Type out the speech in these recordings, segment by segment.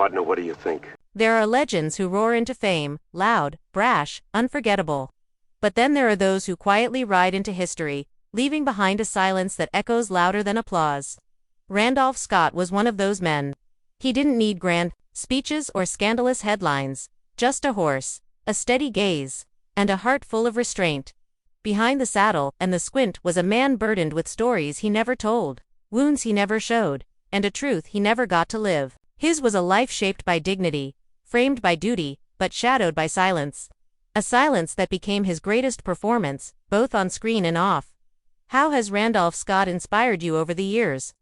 Partner, what do you think? There are legends who roar into fame, loud, brash, unforgettable. But then there are those who quietly ride into history, leaving behind a silence that echoes louder than applause. Randolph Scott was one of those men. He didn't need grand speeches or scandalous headlines, just a horse, a steady gaze, and a heart full of restraint. Behind the saddle and the squint was a man burdened with stories he never told, wounds he never showed, and a truth he never got to live. His was a life shaped by dignity, framed by duty, but shadowed by silence. A silence that became his greatest performance, both on screen and off. How has Randolph Scott inspired you over the years?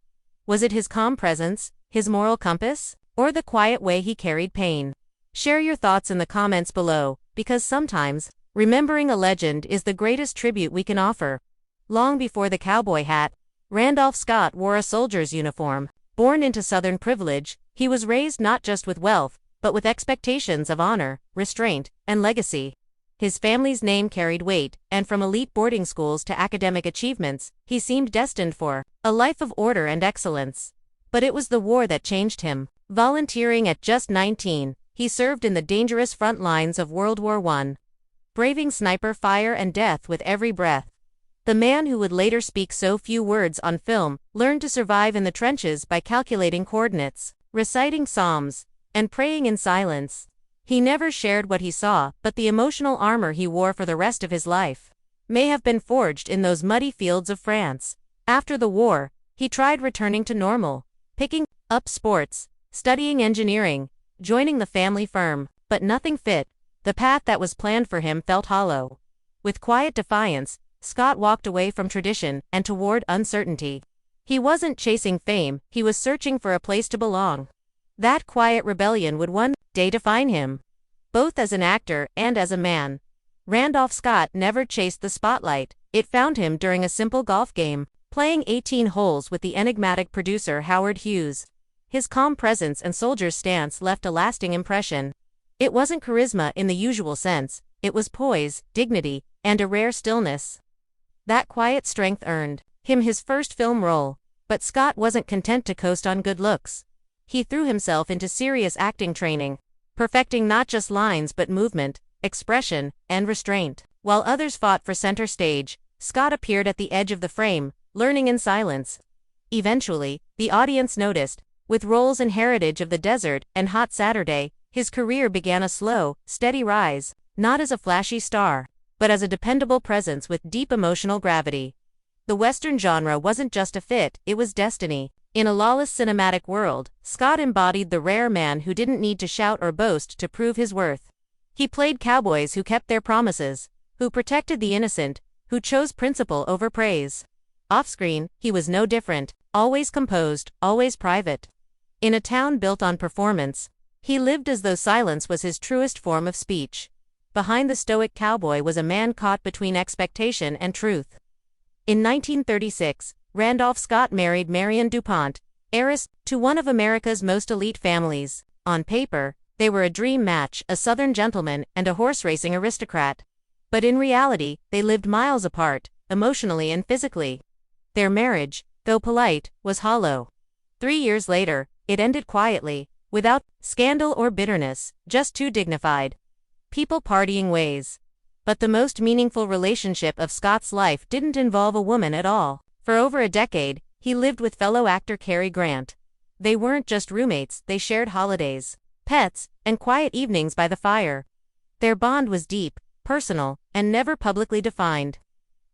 Was it his calm presence, his moral compass, or the quiet way he carried pain? Share your thoughts in the comments below, because sometimes, remembering a legend is the greatest tribute we can offer. Long before the cowboy hat, Randolph Scott wore a soldier's uniform. Born into Southern privilege, he was raised not just with wealth, but with expectations of honor, restraint, and legacy. His family's name carried weight, and from elite boarding schools to academic achievements, he seemed destined for a life of order and excellence. But it was the war that changed him. Volunteering at just 19, he served in the dangerous front lines of World War I, braving sniper fire and death with every breath. The man who would later speak so few words on film learned to survive in the trenches by calculating coordinates, reciting psalms, and praying in silence. He never shared what he saw, but the emotional armor he wore for the rest of his life may have been forged in those muddy fields of France. After the war, he tried returning to normal, picking up sports, studying engineering, joining the family firm, but nothing fit. The path that was planned for him felt hollow. With quiet defiance, Scott walked away from tradition and toward uncertainty. He wasn't chasing fame, he was searching for a place to belong. That quiet rebellion would one day define him, both as an actor and as a man. Randolph Scott never chased the spotlight. It found him during a simple golf game, playing 18 holes with the enigmatic producer Howard Hughes. His calm presence and soldier's stance left a lasting impression. It wasn't charisma in the usual sense, it was poise, dignity, and a rare stillness. That quiet strength earned him his first film role, but Scott wasn't content to coast on good looks. He threw himself into serious acting training, perfecting not just lines but movement, expression, and restraint. While others fought for center stage, Scott appeared at the edge of the frame, learning in silence. Eventually, the audience noticed. With roles in Heritage of the Desert and Hot Saturday, his career began a slow, steady rise, not as a flashy star, but as a dependable presence with deep emotional gravity. The Western genre wasn't just a fit, it was destiny. In a lawless cinematic world, Scott embodied the rare man who didn't need to shout or boast to prove his worth. He played cowboys who kept their promises, who protected the innocent, who chose principle over praise. Off-screen, he was no different, always composed, always private. In a town built on performance, he lived as though silence was his truest form of speech. Behind the stoic cowboy was a man caught between expectation and truth. In 1936, Randolph Scott married Marion DuPont, heiress to one of America's most elite families. On paper, they were a dream match, a Southern gentleman and a horse-racing aristocrat. But in reality, they lived miles apart, emotionally and physically. Their marriage, though polite, was hollow. 3 years later, it ended quietly, without scandal or bitterness, just two dignified people partying ways. But the most meaningful relationship of Scott's life didn't involve a woman at all. For over a decade, he lived with fellow actor Cary Grant. They weren't just roommates, they shared holidays, pets, and quiet evenings by the fire. Their bond was deep, personal, and never publicly defined.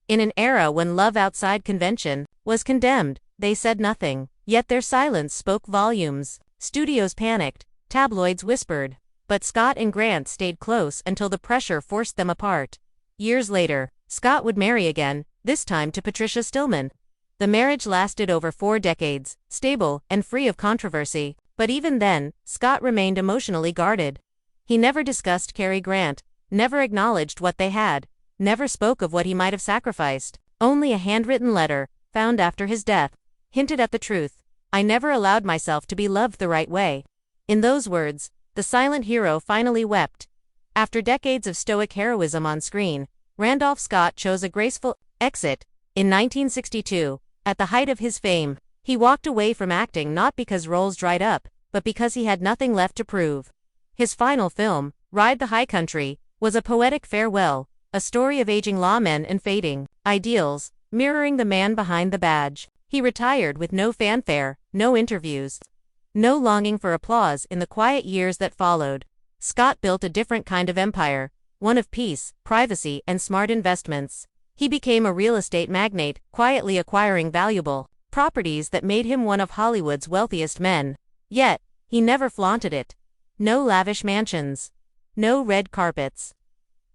In an era when love outside convention was condemned, they said nothing, yet their silence spoke volumes. Studios panicked, tabloids whispered, but Scott and Grant stayed close until the pressure forced them apart. Years later, Scott would marry again, this time to Patricia Stillman. The marriage lasted over 4 decades, stable and free of controversy, but even then, Scott remained emotionally guarded. He never discussed Cary Grant, never acknowledged what they had, never spoke of what he might have sacrificed. Only a handwritten letter, found after his death, hinted at the truth. "I never allowed myself to be loved the right way." In those words, the silent hero finally wept. After decades of stoic heroism on screen, Randolph Scott chose a graceful exit. In 1962, at the height of his fame, he walked away from acting not because roles dried up, but but because he had nothing left to prove. His final film, Ride the High Country, was a poetic farewell, a story of aging lawmen and fading ideals, mirroring the man behind the badge. He retired with no fanfare, no interviews, no longing for applause. In the quiet years that followed, Scott built a different kind of empire, one of peace, privacy, and smart investments. He became a real estate magnate, quietly acquiring valuable properties that made him one of Hollywood's wealthiest men. Yet, he never flaunted it. No lavish mansions. No red carpets.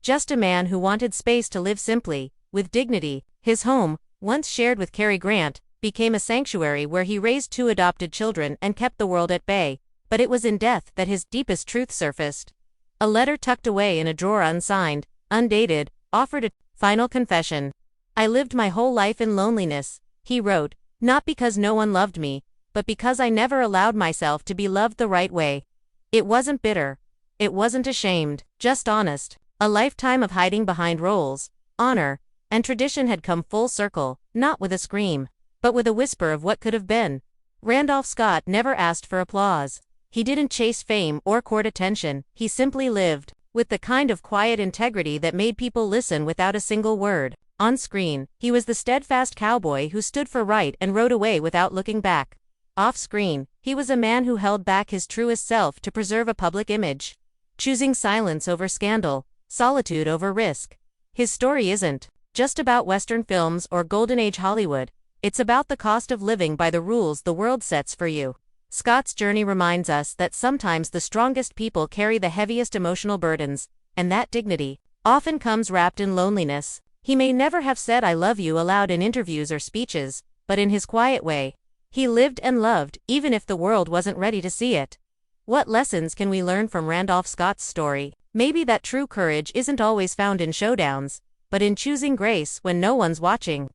Just a man who wanted space to live simply, with dignity. His home, once shared with Cary Grant, became a sanctuary where he raised 2 adopted children and kept the world at bay. But it was in death that his deepest truth surfaced. A letter tucked away in a drawer, unsigned, undated, offered a final confession. "I lived my whole life in loneliness," he wrote, "not because no one loved me, but because I never allowed myself to be loved the right way." It wasn't bitter. It wasn't ashamed, just honest. A lifetime of hiding behind roles, honor, and tradition had come full circle, not with a scream, but with a whisper of what could have been. Randolph Scott never asked for applause. He didn't chase fame or court attention. He simply lived, with the kind of quiet integrity that made people listen without a single word. On screen, he was the steadfast cowboy who stood for right and rode away without looking back. Off screen, he was a man who held back his truest self to preserve a public image, choosing silence over scandal, solitude over risk. His story isn't just about Western films or Golden Age Hollywood. It's about the cost of living by the rules the world sets for you. Scott's journey reminds us that sometimes the strongest people carry the heaviest emotional burdens, and that dignity often comes wrapped in loneliness. He may never have said "I love you" aloud in interviews or speeches, but in his quiet way, he lived and loved, even if the world wasn't ready to see it. What lessons can we learn from Randolph Scott's story? Maybe that true courage isn't always found in showdowns, but in choosing grace when no one's watching.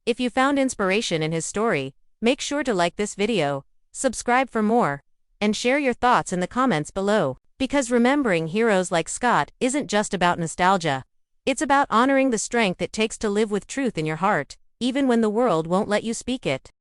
If you found inspiration in his story, make sure to like this video, subscribe for more, and share your thoughts in the comments below. Because remembering heroes like Scott isn't just about nostalgia. It's about honoring the strength it takes to live with truth in your heart, even when the world won't let you speak it.